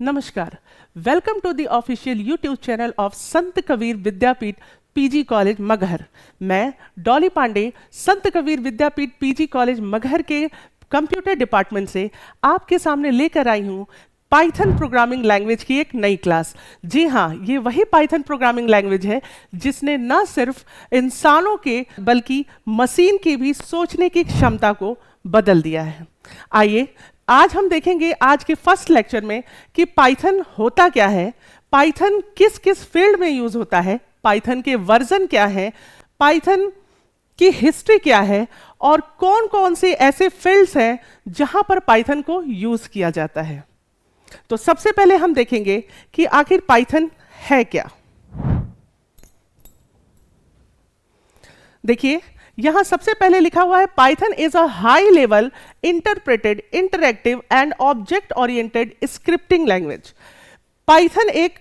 नमस्कार, welcome to the official YouTube channel of Sant Kabir Vidyapeeth PG college Maghar. मैं Dolly Pandey Sant Kabir Vidyapeeth PG college Maghar के computer department से आपके सामने लेकर आई हूँ पाइथन प्रोग्रामिंग लैंग्वेज की एक नई क्लास। जी हाँ, ये वही पाइथन प्रोग्रामिंग लैंग्वेज है जिसने न सिर्फ इंसानों के बल्कि मशीन की भी सोचने की क्षमता को बदल दिया है। आइए आज हम देखेंगे आज के फर्स्ट लेक्चर में कि पाइथन होता क्या है, पाइथन किस किस फील्ड में यूज होता है, पाइथन के वर्जन क्या है, पाइथन की हिस्ट्री क्या है और कौन कौन से ऐसे फील्ड्स हैं जहां पर पाइथन को यूज किया जाता है। तो सबसे पहले हम देखेंगे कि आखिर पाइथन है क्या। देखिए यहां सबसे पहले लिखा हुआ है Python is a high level interpreted interactive and object oriented scripting language. Python एक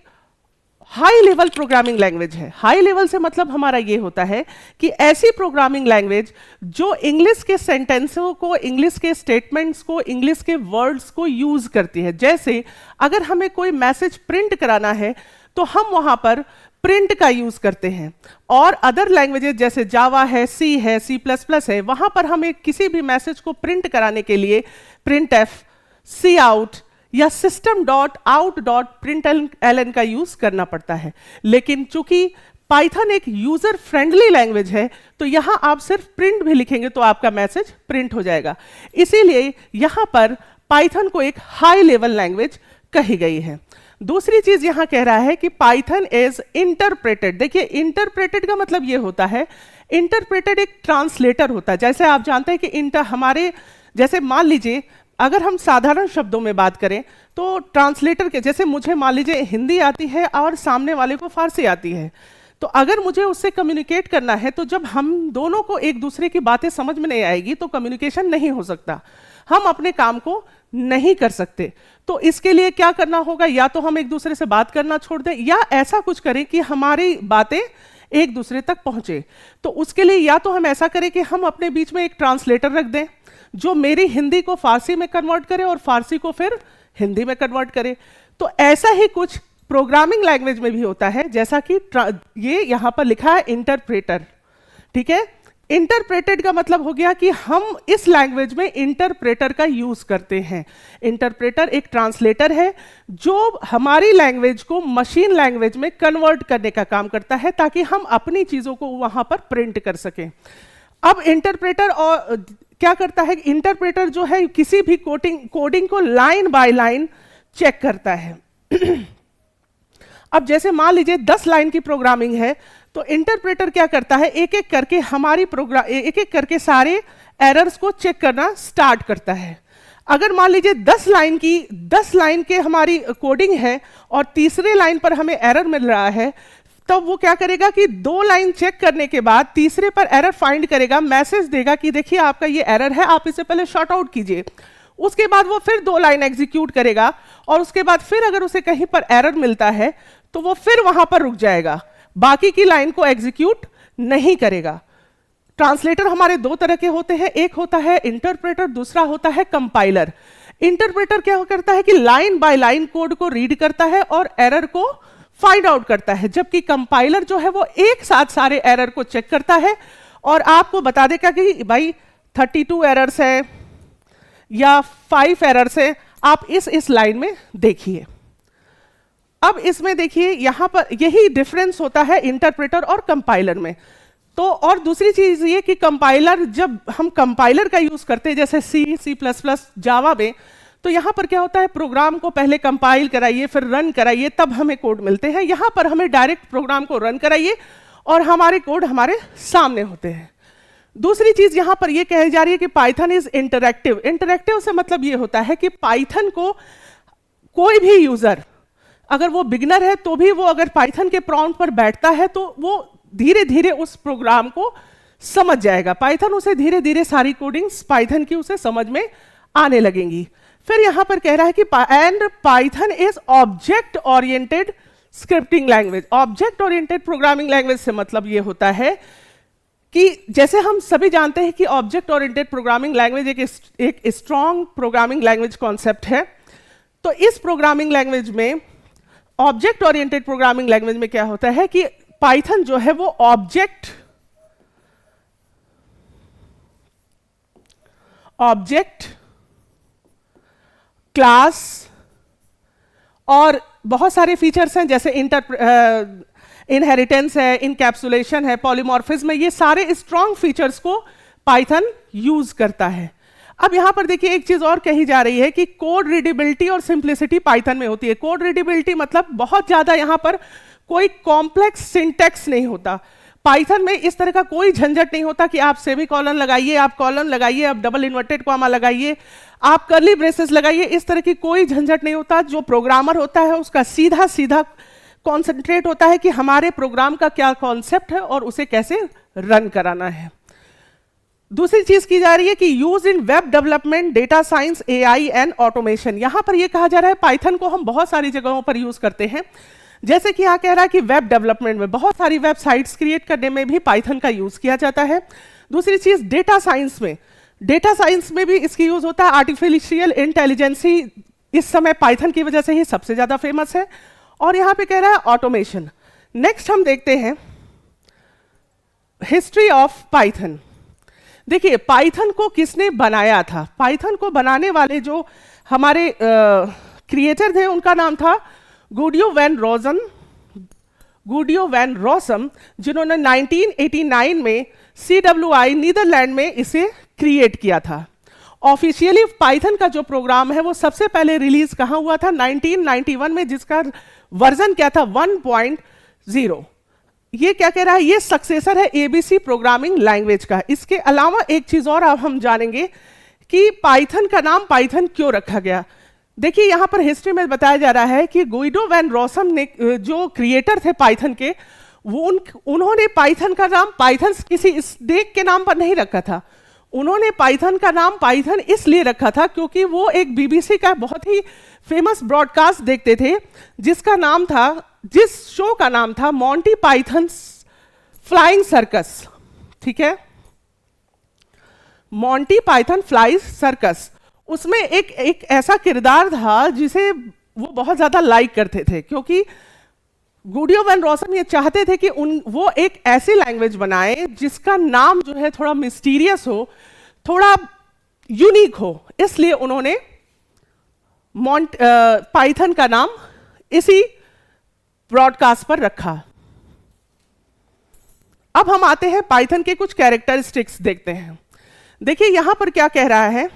हाई लेवल प्रोग्रामिंग लैंग्वेज है। हाई लेवल से मतलब हमारा ये होता है कि ऐसी प्रोग्रामिंग लैंग्वेज जो इंग्लिश के सेंटेंसों को, इंग्लिश के स्टेटमेंट्स को, इंग्लिश के वर्ड्स को यूज करती है। जैसे अगर हमें कोई मैसेज प्रिंट कराना है तो हम वहां पर प्रिंट का यूज करते हैं, और अदर लैंग्वेजेस जैसे जावा है, सी है, सी प्लस प्लस है, वहां पर हमें किसी भी मैसेज को प्रिंट कराने के लिए प्रिंट एफ, सी आउट या system dot out dot println का यूज करना पड़ता है। लेकिन चूंकि पाइथन एक यूजर फ्रेंडली लैंग्वेज है तो यहां आप सिर्फ प्रिंट भी लिखेंगे तो आपका मैसेज प्रिंट हो जाएगा। इसीलिए यहां पर पाइथन को एक हाई लेवल लैंग्वेज कही गई है। दूसरी चीज यहां कह रहा है कि पाइथन इज इंटरप्रेटेड। देखिए इंटरप्रेटेड का मतलब यह होता है, इंटरप्रेटेड एक ट्रांसलेटर होता है। जैसे आप जानते हैं कि हमारे जैसे मान लीजिए अगर हम साधारण शब्दों में बात करें तो ट्रांसलेटर के जैसे मुझे मान लीजिए हिंदी आती है और सामने वाले को फारसी आती है, तो अगर मुझे उससे कम्युनिकेट करना है तो जब हम दोनों को एक दूसरे की बातें समझ में नहीं आएगी तो कम्युनिकेशन नहीं हो सकता, हम अपने काम को नहीं कर सकते। तो इसके लिए क्या करना होगा, या तो हम एक दूसरे से बात करना छोड़ दें या ऐसा कुछ करें कि हमारी बातें एक दूसरे तक पहुंचे। तो उसके लिए या तो हम ऐसा करें कि हम अपने बीच में एक ट्रांसलेटर रख दें जो मेरी हिंदी को फारसी में कन्वर्ट करे और फारसी को फिर हिंदी में कन्वर्ट करे। तो ऐसा ही कुछ प्रोग्रामिंग लैंग्वेज में भी होता है, जैसा कि ये यहां पर लिखा है इंटरप्रेटर। ठीक है, इंटरप्रेटेड का मतलब हो गया कि हम इस लैंग्वेज में इंटरप्रेटर का यूज करते हैं। इंटरप्रेटर एक ट्रांसलेटर है जो हमारी लैंग्वेज को मशीन लैंग्वेज में कन्वर्ट करने का काम करता है ताकि हम अपनी चीजों को वहां पर प्रिंट कर सकें। अब इंटरप्रेटर और क्या करता है, इंटरप्रेटर जो है किसी भी कोडिंग को लाइन बाय लाइन चेक करता है। अब जैसे मान लीजिए 10 लाइन की प्रोग्रामिंग है तो इंटरप्रेटर क्या करता है, एक एक करके हमारी प्रोग्राम एक एक करके सारे एरर्स को चेक करना स्टार्ट करता है। अगर मान लीजिए 10 लाइन के हमारी कोडिंग है और तीसरे लाइन पर हमें एरर मिल रहा है, तब वो क्या करेगा कि 2 लाइन चेक करने के बाद तीसरे पर एरर फाइंड करेगा, मैसेज देगा कि देखिए आपका ये एरर है, आप इसे पहले शॉर्ट आउट कीजिए। उसके बाद वो फिर 2 लाइन एग्जीक्यूट करेगा और उसके बाद फिर अगर उसे कहीं पर एरर मिलता है तो वो फिर वहां पर रुक जाएगा, बाकी की लाइन को एग्जीक्यूट नहीं करेगा। ट्रांसलेटर हमारे 2 तरह के होते हैं, एक होता है इंटरप्रेटर, दूसरा होता है कंपाइलर। इंटरप्रेटर क्या करता है कि लाइन बाय लाइन कोड को रीड करता है और एरर को फाइंड आउट करता है, जबकि कंपाइलर जो है वो एक साथ सारे एरर को चेक करता है और आपको बता देगा कि भाई 32 एरर्स है या 5 एरर्स है, आप इस लाइन में देखिए। अब इसमें देखिए यहां पर यही डिफरेंस होता है इंटरप्रेटर और कंपाइलर में। तो और दूसरी चीज ये कि कंपाइलर, जब हम कंपाइलर का यूज करते हैं जैसे सी, सी प्लस प्लस, जावा में, तो यहां पर क्या होता है, प्रोग्राम को पहले कंपाइल कराइए फिर रन कराइए तब हमें कोड मिलते हैं। यहां पर हमें डायरेक्ट प्रोग्राम को रन कराइए और हमारे कोड हमारे सामने होते हैं। दूसरी चीज यहां पर यह कही जा रही है कि पाइथन इज इंटरैक्टिव। इंटरैक्टिव से मतलब यह होता है कि पाइथन को कोई भी यूजर, अगर वो बिगिनर है तो भी वो अगर पाइथन के प्रॉम्प्ट पर बैठता है तो वो धीरे धीरे उस प्रोग्राम को समझ जाएगा। पाइथन उसे धीरे धीरे सारी कोडिंग्स पाइथन की उसे समझ में आने लगेंगी। फिर यहां पर कह रहा है कि and Python is object oriented scripting language. Object oriented programming language से मतलब ये होता है कि जैसे हम सभी जानते हैं कि ऑब्जेक्ट ओरिएंटेड प्रोग्रामिंग लैंग्वेज एक स्ट्रॉन्ग प्रोग्रामिंग लैंग्वेज कॉन्सेप्ट है। तो इस प्रोग्रामिंग लैंग्वेज में, ऑब्जेक्ट ओरिएंटेड प्रोग्रामिंग लैंग्वेज में क्या होता है कि पाइथन जो है वो ऑब्जेक्ट क्लास और बहुत सारे फीचर्स हैं जैसे इनहेरिटेंस है, इनकैप्सुलेशन है, पॉलीमॉर्फिज्म है, ये सारे स्ट्रॉन्ग फीचर्स को पाइथन यूज करता है। अब यहां पर देखिए एक चीज और कही जा रही है कि कोड रीडेबिलिटी और सिंप्लिसिटी पाइथन में होती है। कोड रीडेबिलिटी मतलब बहुत ज्यादा यहां पर कोई कॉम्प्लेक्स सिंटैक्स नहीं होता। पाइथन में इस तरह का कोई झंझट नहीं होता कि आप सेमीकोलन लगाइए, आप कॉलन लगाइए, आप डबल इन्वर्टेड कॉमा लगाइए, आप कर्ली ब्रेसेस लगाइए, इस तरह की कोई झंझट नहीं होता। जो प्रोग्रामर होता है उसका सीधा सीधा कॉन्सेंट्रेट होता है कि हमारे प्रोग्राम का क्या कॉन्सेप्ट है और उसे कैसे रन कराना है। दूसरी चीज की जा रही है कि use in web development, data science, AI and automation. यहां पर यह कहा जा रहा है पाइथन को हम बहुत सारी जगहों पर यूज करते हैं। जैसे कि यहां कह रहा है कि वेब डेवलपमेंट में, बहुत सारी वेबसाइट्स क्रिएट करने में भी पाइथन का यूज किया जाता है। दूसरी चीज डेटा साइंस में, डेटा साइंस में भी इसकी यूज होता है। आर्टिफिशियल इंटेलिजेंसी इस समय पाइथन की वजह से ही सबसे ज्यादा फेमस है। और यहां पे कह रहा है ऑटोमेशन। नेक्स्ट हम देखते हैं हिस्ट्री ऑफ पाइथन। देखिए पाइथन को किसने बनाया था। पाइथन को बनाने वाले जो हमारे क्रिएटर थे उनका नाम था गुडियो वैन रोसम, जिन्होंने 1989 में CWI नीदरलैंड में इसे क्रिएट किया था। ऑफिशियली पाइथन का जो प्रोग्राम है वो सबसे पहले रिलीज कहां हुआ था, 1991 में, जिसका वर्जन क्या था, 1.0। ये क्या कह रहा है, ये सक्सेसर है ABC प्रोग्रामिंग लैंग्वेज का। इसके अलावा एक चीज और अब हम जानेंगे कि पाइथन का नाम पाइथन क्यों रखा गया। देखिए यहां पर हिस्ट्री में बताया जा रहा है कि गुइडो वैन रोसम ने, जो क्रिएटर थे पाइथन के, उन्होंने पाइथन का नाम पाइथन किसी स्नेक के नाम पर नहीं रखा था। उन्होंने पाइथन का नाम पाइथन इसलिए रखा था क्योंकि वो एक BBC का बहुत ही फेमस ब्रॉडकास्ट देखते थे जिस शो का नाम था मॉन्टी पाइथन फ्लाइंग सर्कस। ठीक है, मॉन्टी पाइथन फ्लाइंग सर्कस। उसमें एक ऐसा किरदार था जिसे वो बहुत ज्यादा लाइक करते थे, क्योंकि गुडियो वैन रोसम ये चाहते थे कि वो एक ऐसी लैंग्वेज बनाए जिसका नाम जो है थोड़ा मिस्टीरियस हो, थोड़ा यूनिक हो, इसलिए उन्होंने पाइथन का नाम इसी ब्रॉडकास्ट पर रखा। अब हम आते हैं पाइथन के कुछ कैरेक्टरिस्टिक्स देखते हैं। देखिए यहां पर क्या कह रहा है,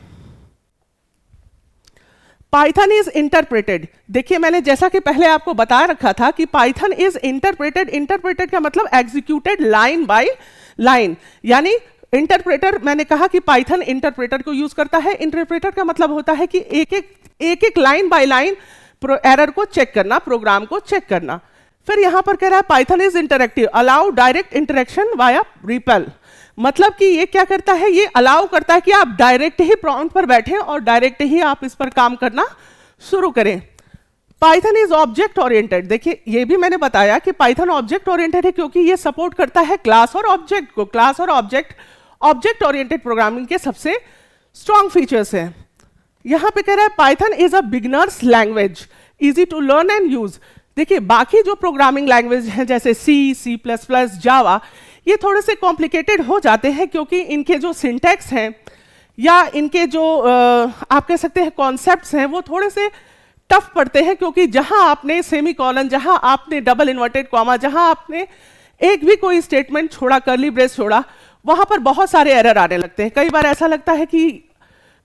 पाइथन इज इंटरप्रेटेड। देखिए मैंने जैसा कि पहले आपको बता रखा था कि पाइथन इज इंटरप्रेटेड। इंटरप्रेटेड का मतलब एग्जीक्यूटेड लाइन बाय लाइन, यानी इंटरप्रेटर, मैंने कहा कि पाइथन इंटरप्रेटर को यूज करता है। इंटरप्रेटर का मतलब होता है कि एक एक लाइन बाय लाइन एरर को चेक करना, प्रोग्राम को चेक करना। फिर यहां पर कह रहा है Python is interactive, allow direct interaction via ripple. मतलब कि ये क्या करता है, ये अलाउ करता है कि आप डायरेक्ट ही प्रॉम्प्ट पर बैठें और डायरेक्ट ही आप इस पर काम करना शुरू करें। Python is object oriented. देखिए ये भी मैंने बताया कि पाइथन ऑब्जेक्ट ओरिएंटेड है क्योंकि ये सपोर्ट करता है क्लास और ऑब्जेक्ट को। क्लास और ऑब्जेक्ट ओरिएंटेड प्रोग्रामिंग के सबसे स्ट्रॉन्ग फीचर्स हैं। यहां पे कह रहा है Python is a beginners language, easy to learn and use. देखिए बाकी जो प्रोग्रामिंग लैंग्वेज हैं जैसे C++, जावा, ये थोड़े से कॉम्प्लिकेटेड हो जाते हैं क्योंकि इनके जो सिंटैक्स हैं या इनके जो आप कह सकते हैं कॉन्सेप्ट्स हैं वो थोड़े से टफ पड़ते हैं, क्योंकि जहां आपने सेमीकोलन, जहां आपने डबल इन्वर्टेड कॉमा, जहां आपने एक भी कोई स्टेटमेंट छोड़ा, कर्ली ब्रेस छोड़ा, वहां पर बहुत सारे एरर आने लगते हैं। कई बार ऐसा लगता है कि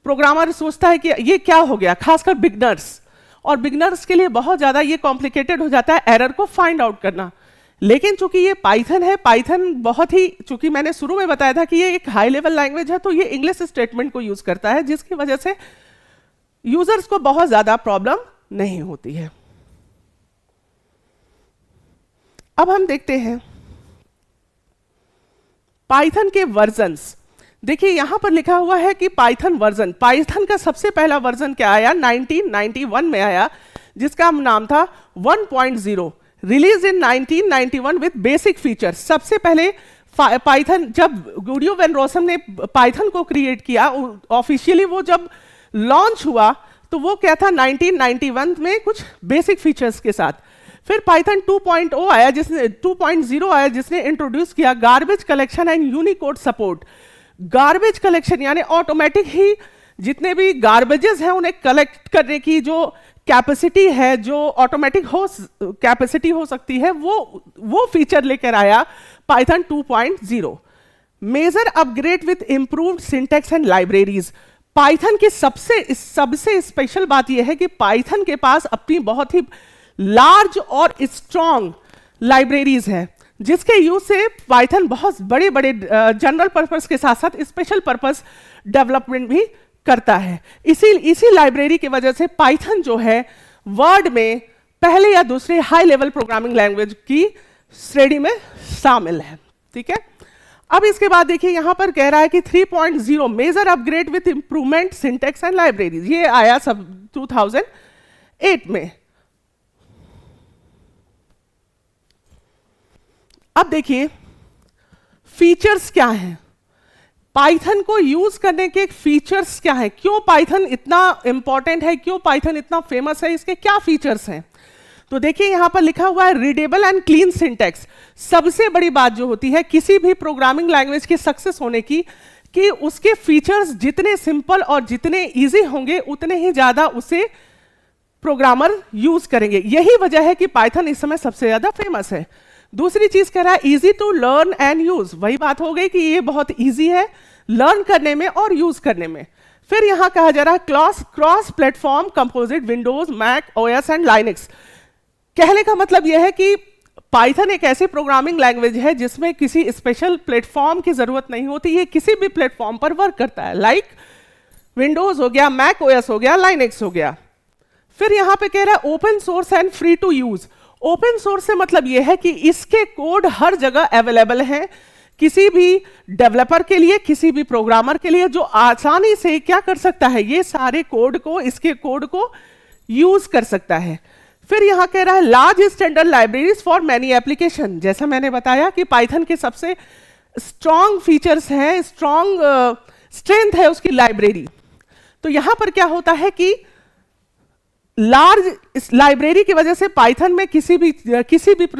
प्रोग्रामर सोचता है कि ये क्या हो गया, खासकर बिगनर्स, और बिगनर्स के लिए बहुत ज्यादा ये कॉम्प्लिकेटेड हो जाता है एरर को फाइंड आउट करना। लेकिन चूंकि ये पाइथन है, पाइथन बहुत ही, चूंकि मैंने शुरू में बताया था कि ये एक हाई लेवल लैंग्वेज है, तो ये इंग्लिश स्टेटमेंट को यूज करता है, जिसकी वजह से यूजर्स को बहुत ज्यादा प्रॉब्लम नहीं होती है। अब हम देखते हैं पाइथन के वर्जन्स। देखिए यहां पर लिखा हुआ है कि पाइथन वर्जन, पाइथन का सबसे पहला वर्जन क्या आया, 1991 में आया, जिसका नाम था 1.0, release in 1991 with basic features. सबसे पहले पाइथन, जब गुडियो वैन रोसम ने पाइथन को क्रिएट किया ऑफिशियली, वो जब लॉन्च हुआ तो वो क्या था 1991 में कुछ बेसिक फीचर्स के साथ। फिर पाइथन 2.0 आया, जिसने 2.0 आया जिसने इंट्रोड्यूस किया garbage collection and Unicode support. Garbage collection यानी ऑटोमेटिक ही जितने भी गार्बेजेस हैं उन्हें कलेक्ट करने की जो कैपेसिटी है, जो ऑटोमेटिक हो कैपेसिटी हो सकती है, वो फीचर लेकर आया Python 2.0। Major upgrade with improved syntax and libraries. Python की सबसे स्पेशल बात यह है कि पाइथन के पास अपनी बहुत ही लार्ज और स्ट्रॉन्ग लाइब्रेरीज हैं, जिसके यूज से पाइथन बहुत बड़े बड़े जनरल पर्पस के साथ साथ स्पेशल पर्पस डेवलपमेंट भी करता है। इसी लाइब्रेरी की वजह से पाइथन जो है वर्ल्ड में पहले या दूसरे हाई लेवल प्रोग्रामिंग लैंग्वेज की श्रेणी में शामिल है। ठीक है, अब इसके बाद देखिए यहां पर कह रहा है कि 3.0 major upgrade with improvement syntax and libraries, ये आया सब 2008 में। अब देखिए फीचर्स क्या हैं, पाइथन को यूज करने के फीचर्स क्या हैं, क्यों पाइथन इतना इंपॉर्टेंट है, क्यों पाइथन इतना फेमस है, इसके क्या फीचर्स हैं। तो देखिए यहां पर लिखा हुआ है रीडेबल एंड क्लीन सिंटैक्स। सबसे बड़ी बात जो होती है किसी भी प्रोग्रामिंग लैंग्वेज की सक्सेस होने की, कि उसके फीचर्स जितने सिंपल और जितने इजी होंगे उतने ही ज्यादा उसे प्रोग्रामर यूज करेंगे। यही वजह है कि पाइथन इस समय सबसे ज्यादा फेमस है। दूसरी चीज कह रहा है easy to learn and use, वही बात हो गई कि ये बहुत इजी है लर्न करने में और यूज करने में। फिर यहां कहा जा रहा है cross platform composite Windows, Mac OS and Linux. कहने का मतलब यह है कि पाइथन एक ऐसी प्रोग्रामिंग लैंग्वेज है जिसमें किसी स्पेशल प्लेटफॉर्म की जरूरत नहीं होती, ये किसी भी प्लेटफॉर्म पर वर्क करता है, लाइक विंडोज हो गया, मैक ओएस हो गया, लाइनक्स हो गया। फिर यहां पे कह रहा है open source and free to use. Open source से मतलब यह है कि इसके कोड हर जगह अवेलेबल हैं, किसी भी डेवलपर के लिए, किसी भी प्रोग्रामर के लिए जो आसानी से क्या कर सकता है, ये सारे कोड को, इसके कोड को यूज कर सकता है। फिर यहां कह रहा है large standard libraries for many application. जैसा मैंने बताया कि पाइथन के सबसे स्ट्रॉन्ग फीचर्स हैं, स्ट्रॉन्ग स्ट्रेंथ है उसकी लाइब्रेरी। तो यहां पर क्या होता है कि लार्ज लाइब्रेरी की वजह से पाइथन में किसी भी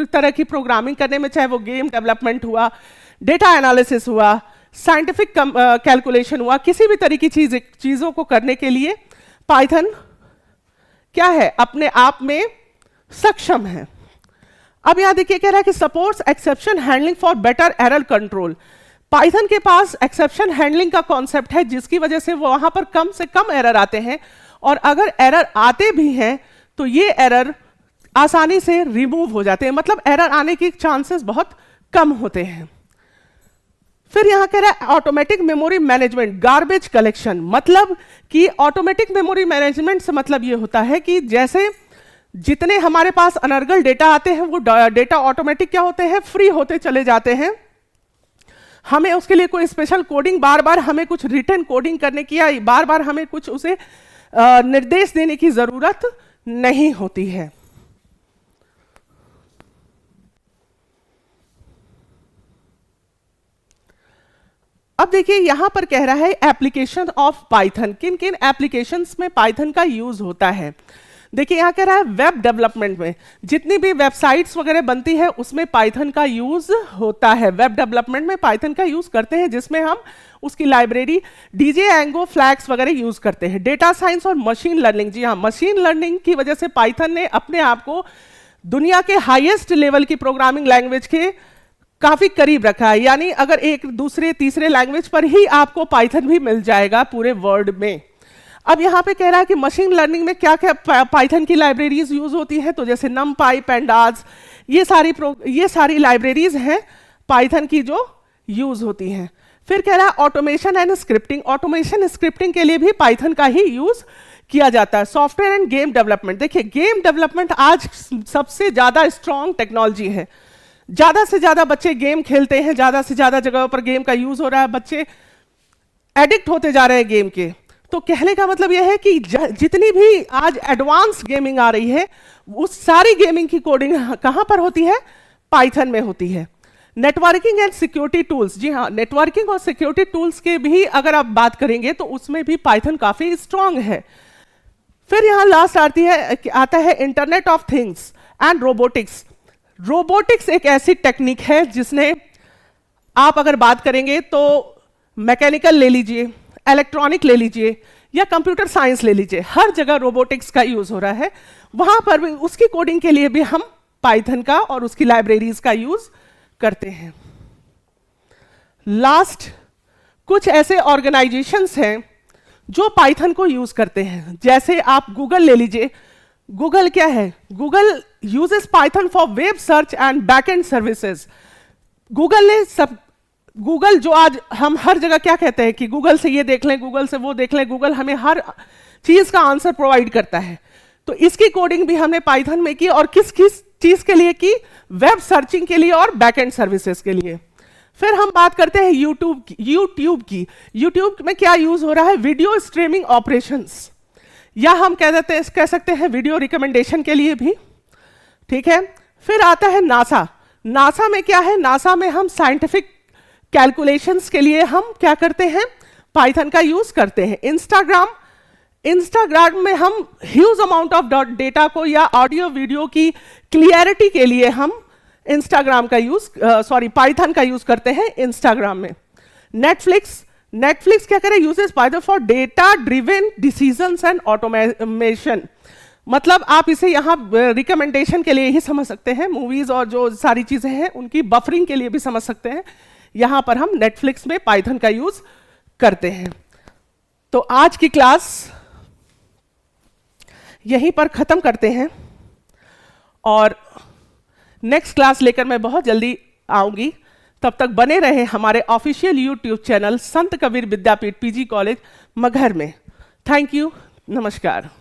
तरह की प्रोग्रामिंग करने में, चाहे वो गेम डेवलपमेंट हुआ, डेटा एनालिसिस हुआ, साइंटिफिक कैलकुलेशन हुआ, किसी भी तरह की चीजों को करने के लिए पाइथन क्या है, अपने आप में सक्षम है। अब यहां देखिए कह रहा है कि supports exception handling for better error control. Python के पास एक्सेप्शन हैंडलिंग का कॉन्सेप्ट है, जिसकी वजह से वहां पर कम से कम एरर आते हैं, और अगर एरर आते भी हैं तो ये एरर आसानी से रिमूव हो जाते हैं, मतलब एरर आने के चांसेस बहुत कम होते हैं। फिर यहां कह रहा है automatic memory management, garbage collection. मतलब कि ऑटोमेटिक मेमोरी मैनेजमेंट से मतलब ये होता है कि जैसे जितने हमारे पास अनर्गल डेटा आते हैं वो डेटा ऑटोमेटिक क्या होते हैं, फ्री होते चले जाते हैं। हमें उसके लिए कोई स्पेशल कोडिंग, बार बार हमें कुछ रिटर्न कोडिंग करने की या बार बार हमें कुछ उसे निर्देश देने की जरूरत नहीं होती है। अब देखिए यहां पर कह रहा है एप्लीकेशन ऑफ पाइथन, किन किन एप्लीकेशंस में पाइथन का यूज होता है। देखिए यहां कह रहा है वेब डेवलपमेंट में, जितनी भी वेबसाइट्स वगैरह बनती है उसमें पाइथन का यूज होता है। वेब डेवलपमेंट में पाइथन का यूज करते हैं, जिसमें हम उसकी लाइब्रेरी डीजे, फ्लैक्स वगैरह यूज करते हैं। डेटा साइंस और मशीन लर्निंग, जी हाँ, मशीन लर्निंग की वजह से पाइथन ने अपने आप को दुनिया के हाईएस्ट लेवल की प्रोग्रामिंग लैंग्वेज के काफी करीब रखा है। यानी अगर एक दूसरे तीसरे लैंग्वेज पर ही आपको पाइथन भी मिल जाएगा पूरे वर्ल्ड में। अब यहां पे कह रहा है कि मशीन लर्निंग में क्या क्या पाइथन की लाइब्रेरीज यूज होती हैं, तो जैसे नमपाई, पेंडाज, ये सारी लाइब्रेरीज हैं पाइथन की जो यूज होती हैं। फिर कह रहा है automation and scripting. Automation scripting के लिए भी पाइथन का ही यूज किया जाता है। सॉफ्टवेयर एंड गेम डेवलपमेंट, देखिए गेम डेवलपमेंट आज सबसे ज्यादा स्ट्रॉन्ग टेक्नोलॉजी है। ज्यादा से ज्यादा बच्चे गेम खेलते हैं, ज्यादा से ज्यादा जगहों पर गेम का यूज हो रहा है, बच्चे एडिक्ट होते जा रहे हैं गेम के। तो कहने का मतलब यह है कि जितनी भी आज एडवांस गेमिंग आ रही है, उस सारी गेमिंग की कोडिंग कहां पर होती है, पाइथन में होती है। नेटवर्किंग एंड सिक्योरिटी टूल्स, जी हाँ, नेटवर्किंग और सिक्योरिटी टूल्स के भी अगर आप बात करेंगे तो उसमें भी पाइथन काफी स्ट्रांग है। फिर यहाँ लास्ट आता है internet of things and robotics. Robotics एक ऐसी टेक्निक है जिसने, आप अगर बात करेंगे तो मैकेनिकल ले लीजिए, इलेक्ट्रॉनिक ले लीजिए या कंप्यूटर साइंस ले लीजिए, हर जगह रोबोटिक्स का यूज हो रहा है। वहां पर भी उसकी कोडिंग के लिए भी हम पाइथन का और उसकी लाइब्रेरीज का यूज करते हैं। लास्ट कुछ ऐसे ऑर्गेनाइजेशंस हैं जो पाइथन को यूज करते हैं, जैसे आप गूगल ले लीजिए। गूगल क्या है? Google uses Python for web search and backend services. Google जो आज हम हर जगह क्या कहते हैं कि गूगल से ये देख लें, गूगल से वो देख लें, गूगल हमें हर चीज का आंसर प्रोवाइड करता है। तो इसकी कोडिंग भी हमने पाइथन में की, और किस किस चीज के लिए की? वेब सर्चिंग के लिए और बैकएंड सर्विसेज के लिए। फिर हम बात करते हैं यूट्यूब की। यूट्यूब में क्या यूज हो रहा है? वीडियो स्ट्रीमिंग ऑपरेशंस, या हम कह सकते हैं वीडियो रिकमेंडेशन के लिए भी, ठीक है। फिर आता है नासा। नासा में क्या है? नासा में हम साइंटिफिक कैलकुलेशंस के लिए हम क्या करते हैं? पाइथन का यूज करते हैं। इंस्टाग्राम में हम ह्यूज अमाउंट ऑफ डेटा को या ऑडियो वीडियो की क्लियरिटी के लिए हम पाइथन का यूज करते हैं इंस्टाग्राम में। नेटफ्लिक्स क्या करे? Uses Python for data driven decisions and automation. मतलब आप इसे यहाँ रिकमेंडेशन के लिए ही समझ सकते हैं, मूवीज और जो सारी चीजें हैं उनकी बफरिंग के लिए भी समझ सकते हैं। यहां पर हम नेटफ्लिक्स में पाइथन का यूज करते हैं। तो आज की क्लास यहीं पर खत्म करते हैं, और नेक्स्ट क्लास लेकर मैं बहुत जल्दी आऊंगी। तब तक बने रहे हमारे ऑफिशियल यूट्यूब चैनल संत कबीर विद्यापीठ पीजी कॉलेज मगहर में। थैंक यू, नमस्कार।